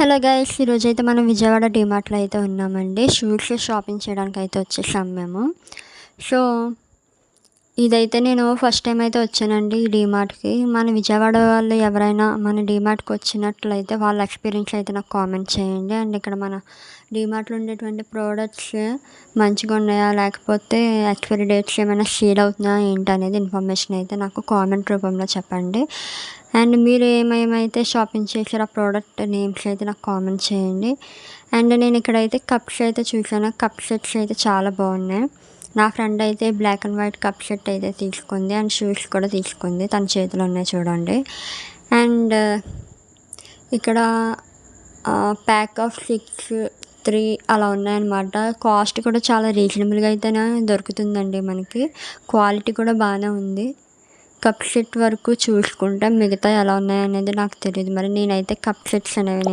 Hello guys, ఈరోజైతే మనం విజయవాడ డీమార్ట్‌లో అయితే ఉన్నామండి. షూస్ షాపింగ్ చేయడానికైతే వచ్చేసాం మేము. సో, ఇదైతే నేను ఫస్ట్ టైం అయితే వచ్చానండి ఈ డీమార్ట్‌కి. మన విజయవాడ వాళ్ళు ఎవరైనా మన డీమార్ట్‌కి వచ్చినట్లయితే వాళ్ళ ఎక్స్‌పీరియన్స్ అయితే నాకు కామెంట్ చేయండి. అండ్ ఇక్కడ మన డీమార్ట్‌లో ఉండేటువంటి ప్రోడక్ట్స్ మంచిగా ఉన్నాయా, లేకపోతే ఎక్స్‌పైరీ డేట్స్ ఏమైనా సేల్ అవుతున్నాయా ఏంటనేది ఇన్ఫర్మేషన్ అయితే నాకు కామెంట్ రూపంలో చెప్పండి. అండ్ మీరు ఏమేమైతే షాపింగ్ చేసారో ఆ ప్రోడక్ట్ నేమ్స్ అయితే నాకు కామెంట్ చేయండి. అండ్ నేను ఇక్కడైతే కప్స్ అయితే చూసాను. కప్ సెట్స్ అయితే చాలా బాగున్నాయి. నా ఫ్రెండ్ అయితే black and white cup set అయితే తీసుకుంది. అండ్ షూస్ కూడా తీసుకుంది. తన చేతిలో ఉన్నాయి చూడండి. అండ్ ఇక్కడ ప్యాక్ ఆఫ్ 6, 3 అలా ఉన్నాయన్నమాట. కాస్ట్ కూడా చాలా రీజనబుల్గా అయితేనే దొరుకుతుందండి మనకి. క్వాలిటీ కూడా బాగానే ఉంది. కప్ సెట్ వరకు చూసుకుంటే మిగతా ఎలా ఉన్నాయనేది నాకు తెలియదు. మరి నేనైతే కప్ సెట్స్ అనేవి